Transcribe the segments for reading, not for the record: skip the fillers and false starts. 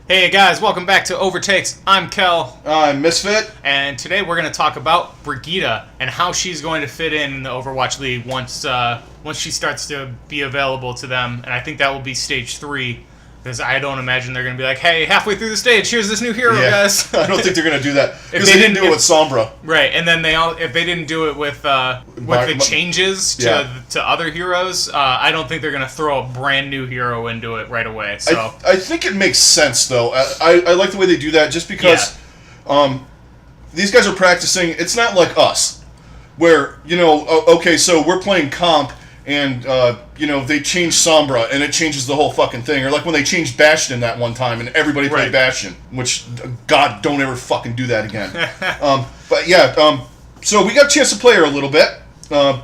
Hey guys, welcome back to OverTakes. I'm Kel. I'm Misfit. And today we're going to talk about Brigitte and how she's going to fit in the Overwatch League once she starts to be available to them. And I think that will be Stage 3. Because I don't imagine they're going to be like, hey, halfway through the stage, here's this new hero, guys. I don't think they're going to do that. Because they didn't do it with Sombra. Right, and then if they didn't do it with the changes to other heroes, I don't think they're going to throw a brand new hero into it right away. So I think it makes sense, though. I like the way they do that just because these guys are practicing. It's not like us, where, okay, so we're playing comp, and, they change Sombra, and it changes the whole fucking thing. Or like when they changed Bastion that one time, and everybody played Bastion, which, God, don't ever fucking do that again. So we got a chance to play her a little bit.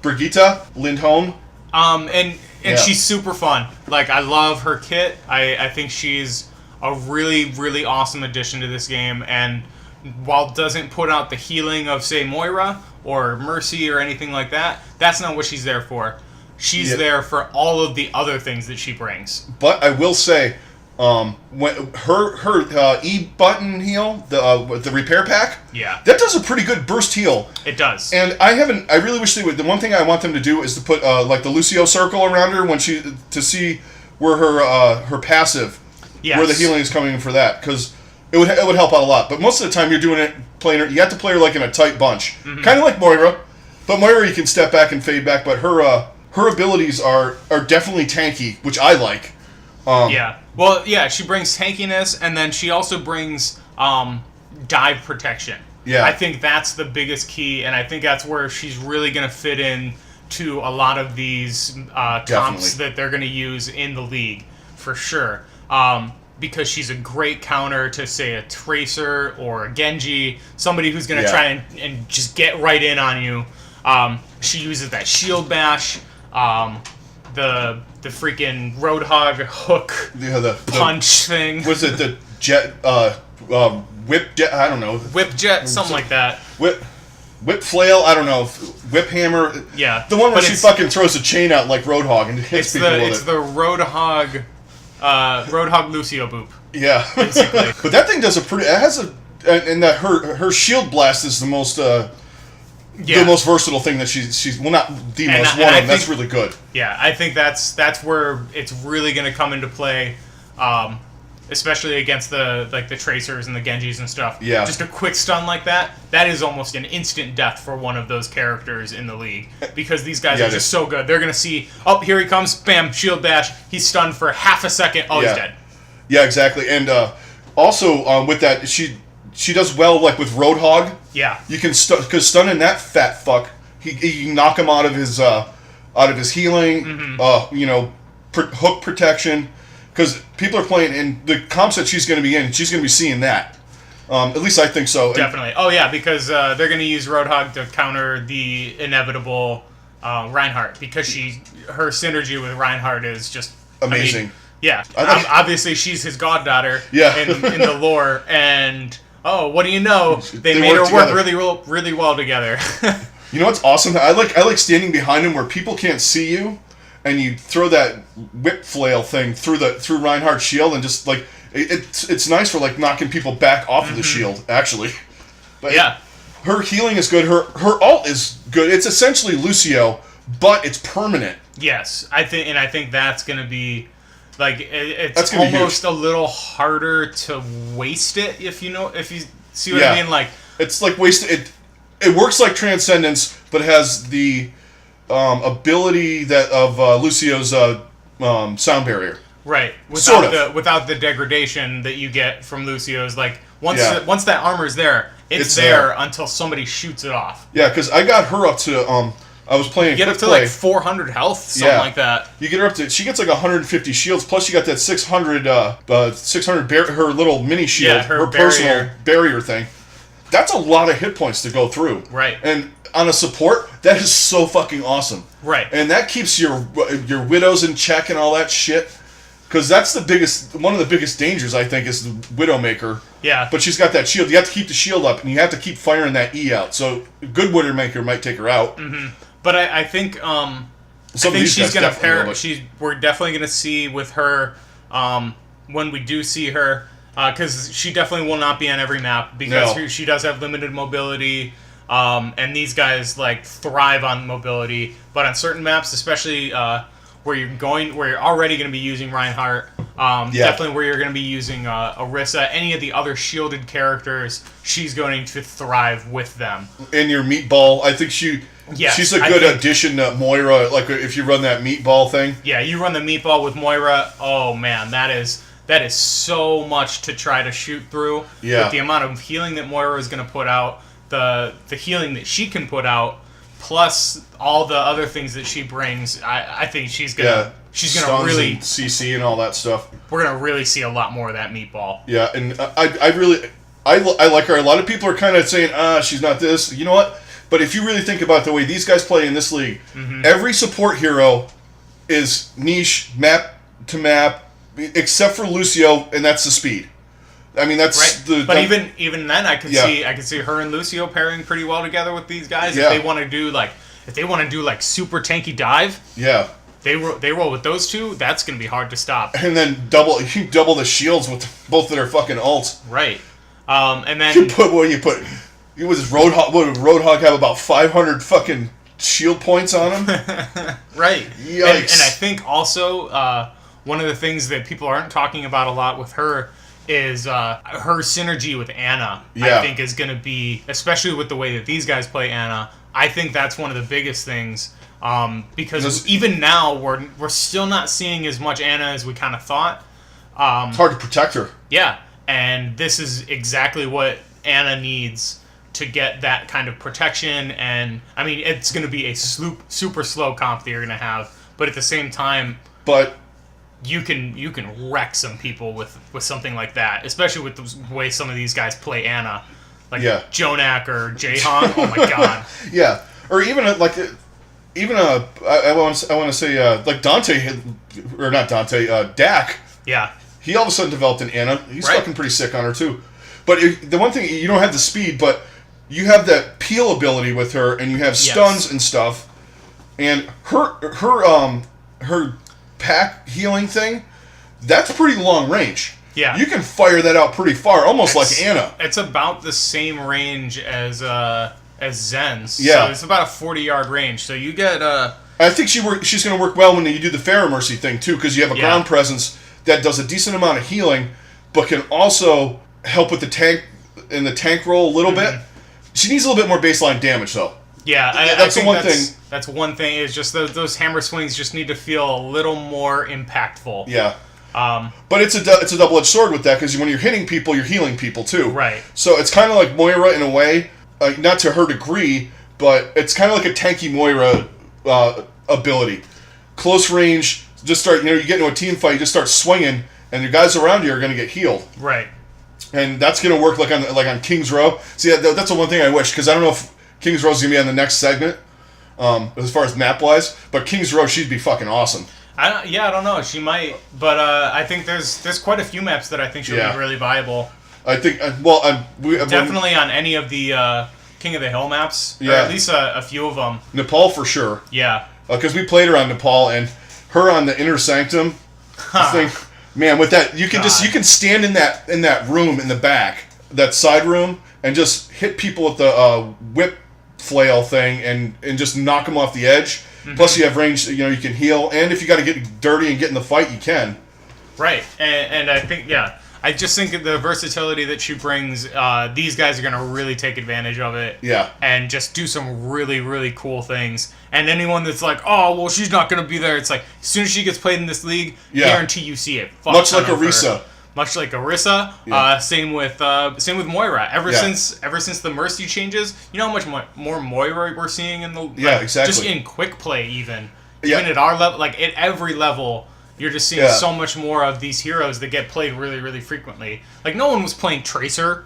Brigitte Lindholm. And she's super fun. Like, I love her kit. I think she's a really, really awesome addition to this game, and while it doesn't put out the healing of, say, Moira or Mercy or anything like that, that's not what she's there for. She's there for all of the other things that she brings. But I will say, when her E button heal, the repair pack, that does a pretty good burst heal. It does. And I really wish they would. The one thing I want them to do is to put like the Lucio circle around her to see where her passive, where the healing is coming in for that, because it would help out a lot. But most of the time you're playing her. You have to play her like in a tight bunch, kind of like Moira. But Moira you can step back and fade back. But her abilities are definitely tanky, which I like. She brings tankiness, and then she also brings dive protection. Yeah. I think that's the biggest key, and I think that's where she's really going to fit in to a lot of these comps that they're going to use in the league, for sure. Because she's a great counter to, say, a Tracer or a Genji, somebody who's going to try and just get right in on you. She uses that shield bash. The freaking Roadhog hook punch thing. Was it the jet, whip jet? I don't know. Whip jet, something like that. Whip flail? I don't know. Whip hammer? Yeah. The one where she fucking throws a chain out like Roadhog and hits people with it. It's the Roadhog, Roadhog Lucio boop. Yeah. Basically. But that thing does her shield blast is the most, the most versatile thing that she's not the most one of them. That's really good. Yeah, I think that's where it's really going to come into play, especially against the Tracers and the Genjis and stuff. Yeah. Just a quick stun like that is almost an instant death for one of those characters in the league, because these guys are just so good. They're going to see, oh, here he comes, bam, shield bash, he's stunned for half a second, he's dead. Yeah, exactly. And also with that, she does well, like with Roadhog. Yeah. You can because stunning that fat fuck, he can knock him out of his healing. Hook protection. Because people are playing in the comp set she's going to be in. She's going to be seeing that. At least I think so. Definitely. Because they're going to use Roadhog to counter the inevitable Reinhardt, because her synergy with Reinhardt is just amazing. Obviously she's his goddaughter. In the lore, and. Oh, what do you know? They made her work really well together. You know what's awesome? I like standing behind him where people can't see you, and you throw that whip flail thing through Reinhardt's shield, and just like it's nice for like knocking people back off of the shield, actually. But her healing is good. Her ult is good. It's essentially Lucio, but it's permanent. Yes, I think that's gonna be. Like, it's almost a little harder to waste it, if you see what I mean. Like, it's like wasted. It works like Transcendence, but has the ability of Lucio's sound barrier. Right. Without the degradation that you get from Lucio's. Like, once that armor's there, it's there until somebody shoots it off. Yeah, because I got her up to I was playing. You get up to like 400 health, something like that. You get her up to. She gets like 150 shields. Plus, you got that 600. Her little mini shield. Her personal barrier thing. That's a lot of hit points to go through. Right. And on a support, that is so fucking awesome. Right. And that keeps your widows in check and all that shit. Because that's one of the biggest dangers, I think, is the Widowmaker. Yeah. But she's got that shield. You have to keep the shield up, and you have to keep firing that E out. So a good Widowmaker might take her out. Mm-hmm. But I think she's going to pair. We're definitely going to see with her when we do see her. Because she definitely will not be on every map because she does have limited mobility. And these guys like thrive on mobility, but on certain maps, especially where you're already going to be using Reinhardt, definitely where you're going to be using Orisa, any of the other shielded characters, she's going to thrive with them. And your meatball, I think she's a good addition to Moira. Like if you run that meatball thing. Yeah, you run the meatball with Moira. Oh man, that is so much to try to shoot through. Yeah. With the amount of healing that Moira is going to put out. The healing that she can put out, plus all the other things that she brings, I think she's gonna really and CC and all that stuff. We're gonna really see a lot more of that meatball. Yeah, and I like her. A lot of people are kind of saying, she's not this. You know what? But if you really think about the way these guys play in this league, every support hero is niche, map to map, except for Lucio, and that's the speed. I mean, that's right. But even then, I could see her and Lucio pairing pretty well together with these guys. If they want to do like super tanky dive, they roll with those two. That's gonna be hard to stop. And then double the shields with both of their fucking ults. Right. And then you was Roadhog. What did Roadhog have about 500 fucking shield points on him? Right. Yikes. And I think also one of the things that people aren't talking about a lot with her is her synergy with Ana. I think is going to be, especially with the way that these guys play Ana, I think that's one of the biggest things. Because even now we're still not seeing as much Ana as we kind of thought. It's hard to protect her. Yeah, and this is exactly what Ana needs to get that kind of protection. And I mean, it's going to be a super slow comp that you're going to have, but at the same time, you can wreck some people with something like that, especially with the way some of these guys play Ana, like Jonak or Jaehyun. Oh my god. Yeah, or even I want to say like Dante, or not Dante, Dak. Yeah. He all of a sudden developed an Ana. He's fucking pretty sick on her too. But the one thing, you don't have the speed, but you have that peel ability with her, and you have stuns and stuff, and her pack healing thing, that's pretty long range. Yeah. You can fire that out pretty far, almost like Ana. It's about the same range as Zen's. Yeah. So it's about a 40-yard range. So you get... I think she's going to work well when you do the Pharah Mercy thing, too, because you have a ground presence that does a decent amount of healing, but can also help with the tank roll a little bit. She needs a little bit more baseline damage, though. Yeah, that's the one thing. That's one thing, is just those hammer swings just need to feel a little more impactful. Yeah. But it's a double-edged sword with that, because when you're hitting people, you're healing people, too. Right. So it's kind of like Moira in a way, not to her degree, but it's kind of like a tanky Moira ability. Close range, just start, you get into a team fight, you just start swinging, and your guys around you are going to get healed. Right. And that's going to work like on King's Row. See, that's the one thing I wish, because I don't know if King's Row's going to be on the next segment, as far as map-wise, but King's Row, she'd be fucking awesome. I don't know. She might, but I think there's quite a few maps that I think should be really viable. I think, definitely on any of the King of the Hill maps, or at least a few of them. Nepal for sure. Yeah. Because we played her on Nepal, and her on the Inner Sanctum thing. Man, with that, you can stand in that room in the back, that side room, and just hit people with the whip flail thing, and just knock them off the edge. Plus, you have range. You can heal, and if you got to get dirty and get in the fight, you can. Right, and I think I just think the versatility that she brings, these guys are going to really take advantage of it. Yeah. And just do some really, really cool things. And anyone that's like, oh, well, she's not going to be there, it's like, as soon as she gets played in this league, guarantee you see it. Much like Orisa. Much like Orisa. Same with Moira. Ever since the Mercy changes, you know how much more Moira we're seeing in the... exactly. Just in quick play, even. Even at our level, like, at every level... You're just seeing so much more of these heroes that get played really, really frequently. Like, no one was playing Tracer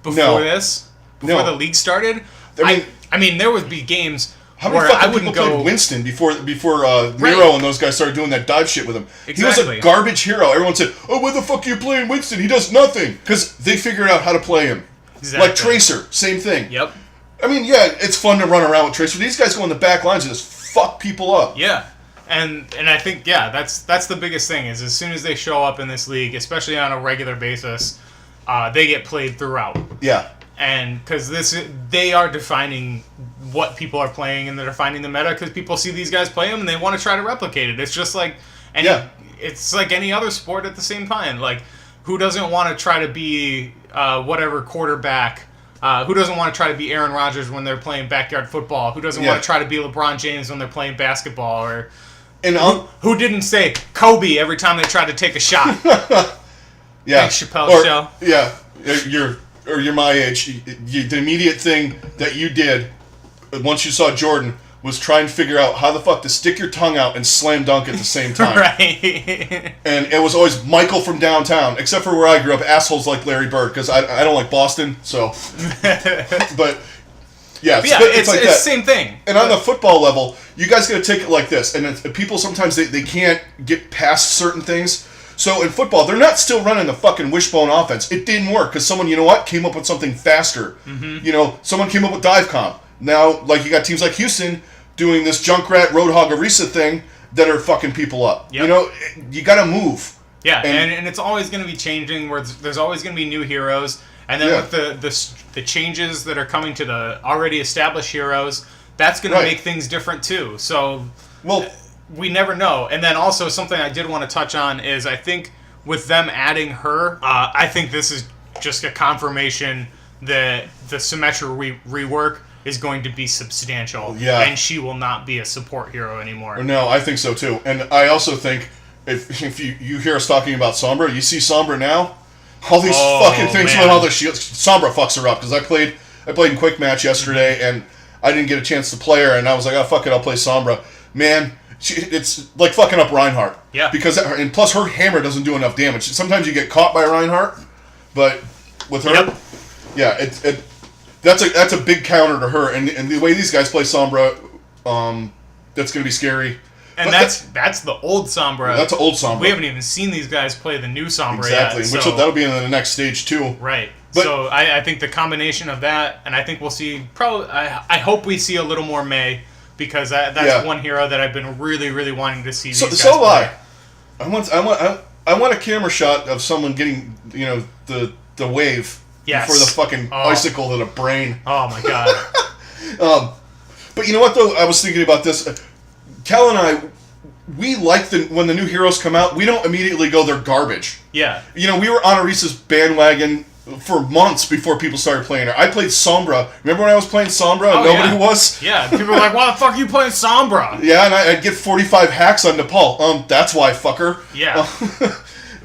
before the league started. I mean, there would be games where I wouldn't go... played Winston before Miro and those guys started doing that dive shit with him. Exactly. He was a garbage hero. Everyone said, oh, why the fuck are you playing Winston? He does nothing. Because they figured out how to play him. Exactly. Like Tracer, same thing. Yep. I mean, it's fun to run around with Tracer. These guys go in the back lines and just fuck people up. Yeah. And I think, that's the biggest thing, is as soon as they show up in this league, especially on a regular basis, they get played throughout. Yeah. And because they are defining what people are playing, and they're defining the meta because people see these guys play them and they want to try to replicate it. It's just like it's like any other sport at the same time. Like, who doesn't want to try to be whatever quarterback? Who doesn't want to try to be Aaron Rodgers when they're playing backyard football? Who doesn't want to try to be LeBron James when they're playing basketball? Or who didn't say Kobe every time they tried to take a shot? Yeah, Thanks, Chappelle Show. Yeah, you're my age. The immediate thing that you did once you saw Jordan was try and figure out how the fuck to stick your tongue out and slam dunk at the same time. Right. And it was always Michael from downtown, except for where I grew up, assholes like Larry Bird, because I don't like Boston, so. But, yeah. It's like the same thing. And on the football level, you guys got to take it like this. And people sometimes, they can't get past certain things. So in football, they're not still running the fucking wishbone offense. It didn't work because someone, came up with something faster. Mm-hmm. Someone came up with dive comp. Now, like, you got teams like Houston doing this Junkrat Roadhog Arisa thing that are fucking people up. Yep. You got to move. Yeah, and it's always going to be changing. Where there's always going to be new heroes, and then with the changes that are coming to the already established heroes, that's going to make things different too. So, we never know. And then also something I did want to touch on is I think with them adding her, I think this is just a confirmation that the Symmetra rework is going to be substantial. Yeah. And she will not be a support hero anymore. No, I think so too. And I also think if you hear us talking about Sombra, you see Sombra now, all these fucking things with all the shields. Sombra fucks her up because I played in Quick Match yesterday and I didn't get a chance to play her and I was like, oh fuck it, I'll play Sombra. Man, it's like fucking up Reinhardt. Yeah. And plus her hammer doesn't do enough damage. Sometimes you get caught by Reinhardt, but with her, that's a big counter to her. And the way these guys play Sombra, that's going to be scary. And that's the old Sombra. That's the old Sombra. We haven't even seen these guys play the new Sombra yet. Exactly, which that'll be in the next stage too. Right. But, so I think the combination of that, and I think we'll see, probably, I hope we see a little more Mei, because that's one hero that I've been really, really wanting to see these guys play. I want a camera shot of someone getting, the wave before the fucking icicle to the brain. Oh my god. But you know what though? I was thinking about this. Cal and I, we like when the new heroes come out, we don't immediately go, they're garbage. Yeah. We were on Arisa's bandwagon for months before people started playing her. I played Sombra. Remember when I was playing Sombra and nobody was? Yeah, people were like, why the fuck are you playing Sombra? Yeah, and I'd get 45 hacks on Nepal. That's why, fucker. Yeah.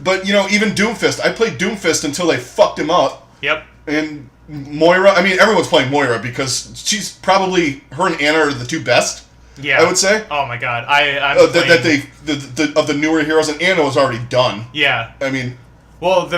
But, even Doomfist. I played Doomfist until they fucked him up. Yep. And Moira, everyone's playing Moira because she's probably, her and Anna are the two best. Yeah. I would say. Oh my god. Of the newer heroes, and Anna was already done. Yeah. Well,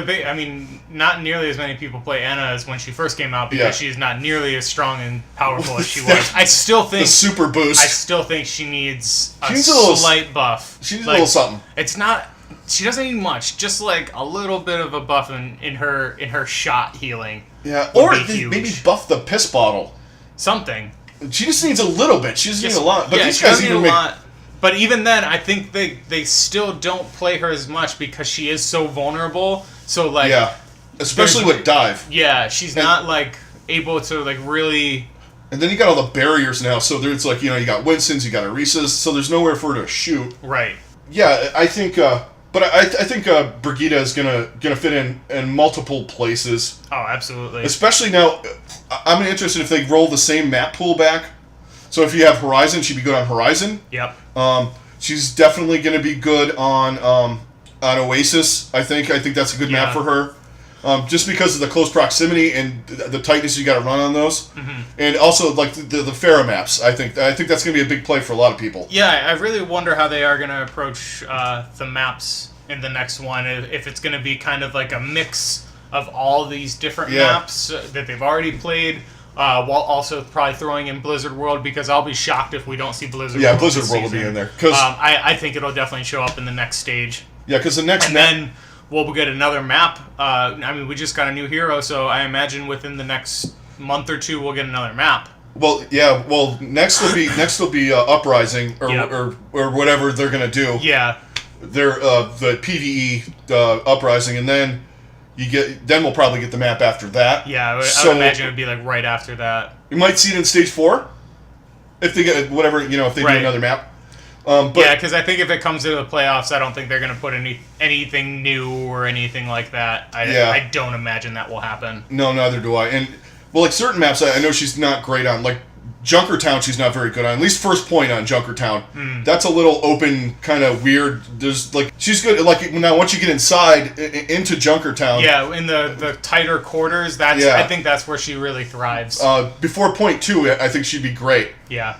not nearly as many people play Anna as when she first came out because she's not nearly as strong and powerful as she was. I still think the super boost. I still think she needs a slight buff. She needs a little something. It's not. She doesn't need much. Just like a little bit of a buff in her shot healing. Yeah, or maybe buff the piss bottle. Something. She just needs a little bit. She doesn't need a lot. But these guys need a lot. But even then, I think they still don't play her as much because she is so vulnerable. So especially with dive. Yeah, she's not able to really. And then you got all the barriers now. So there's you got Winston's, you got Arisa's. So there's nowhere for her to shoot. Right. Yeah, I think. But I think Brigitte is gonna fit in multiple places. Oh, absolutely. Especially now, I'm interested if they roll the same map pool back. So if you have Horizon, she'd be good on Horizon. Yep. She's definitely going to be good on Oasis. I think that's a good map for her. Just because of the close proximity and the tightness you got to run on those, and also the Pharah maps. I think that's going to be a big play for a lot of people. Yeah, I really wonder how they are going to approach the maps in the next one. If it's going to be kind of like a mix of all these different maps that they've already played. While also probably throwing in Blizzard World, because I'll be shocked if we don't see Blizzard World. Yeah, Blizzard World will be in there. I think it'll definitely show up in the next stage. Yeah, because the next then we'll get another map. We just got a new hero, so I imagine within the next month or two we'll get another map. Well, yeah. Well, next will be Uprising or whatever they're gonna do. Yeah. They're the PVE Uprising, and then Then we'll probably get the map after that. Yeah, I would imagine it would be like right after that. You might see it in stage 4 if they get whatever if they do another map. But yeah, because I think if it comes to the playoffs, I don't think they're going to put anything new or anything like that. I don't imagine that will happen. No, neither do I. And well, like certain maps, I know she's not great on. Like Junkertown, she's not very good on. At least first point on Junkertown. That's a little open, kind of weird. There's like she's good. Like now, once you get inside into Junkertown, yeah, in the tighter quarters, I think that's where she really thrives. Before point 2, I think she'd be great. Yeah.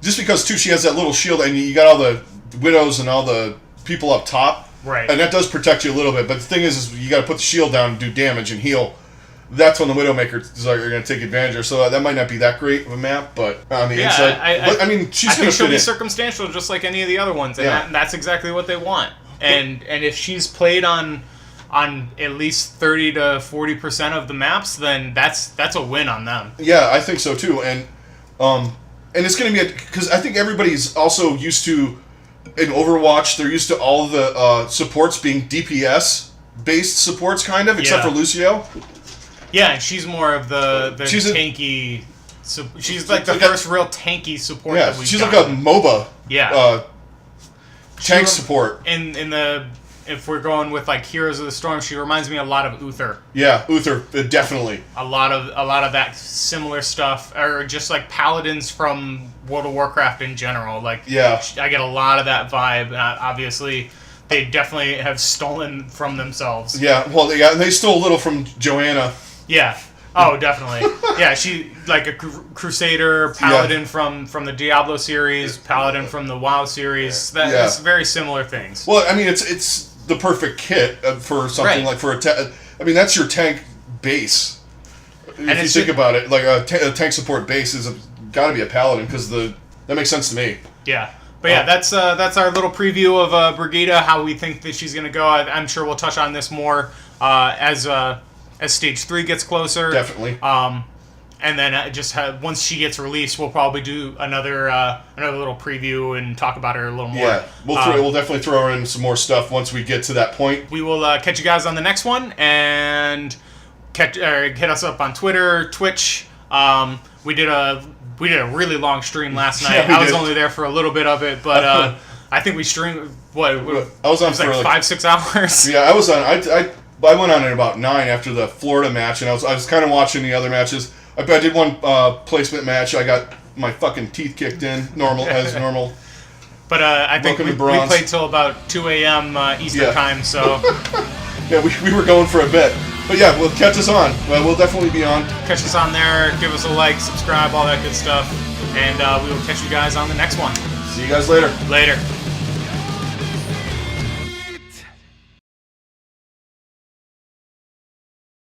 Just because too, she has that little shield, and you got all the widows and all the people up top, right? And that does protect you a little bit. But the thing is you got to put the shield down and do damage and heal. That's when the Widowmakers are going to take advantage of her. So that might not be that great of a map, but on the inside, I mean, she's going to she'll be circumstantial, just like any of the other ones, and that's exactly what they want. And if she's played on at least 30 to 40% of the maps, then that's a win on them. Yeah, I think so too, and it's going to be because I think everybody's also used to in Overwatch. They're used to all the supports being DPS based supports, kind of, except for Lucio. Yeah, and she's more of the tanky. She's like the first real tanky support. Yeah, she's like a MOBA. Yeah. Tank support. If we're going with like Heroes of the Storm, she reminds me a lot of Uther. Yeah, Uther, definitely. A lot of that similar stuff, or just like paladins from World of Warcraft in general. Like, I get a lot of that vibe. Obviously, they definitely have stolen from themselves. Yeah, well, they stole a little from Joanna. Yeah. Oh, definitely. Yeah, she like a Crusader, Paladin from the Diablo series, Paladin from the WoW series. That's very similar things. Well, I mean, it's the perfect kit for something like for a I mean, that's your tank base. If you think about it, like a tank support base is got to be a Paladin because that makes sense to me. Yeah. But yeah, that's our little preview of Brigitte, how we think that she's going to go. I'm sure we'll touch on this more as Stage 3 gets closer. Definitely. And then once she gets released, we'll probably do another little preview and talk about her a little more. Yeah, we'll definitely throw in some more stuff once we get to that point. We will catch you guys on the next one, and hit us up on Twitter, Twitch. We did a really long stream last night. I was only there for a little bit of it, but I think we streamed I was on for like 5-6 hours. Yeah, I was on. I went on at about 9 after the Florida match, and I was kind of watching the other matches. I did one placement match. I got my fucking teeth kicked in as normal. But I think we played till about 2 a.m. Eastern time. So yeah, we were going for a bit. But yeah, well, catch us on. We'll definitely be on. Catch us on there. Give us a like, subscribe, all that good stuff. And we will catch you guys on the next one. See you guys later. Later.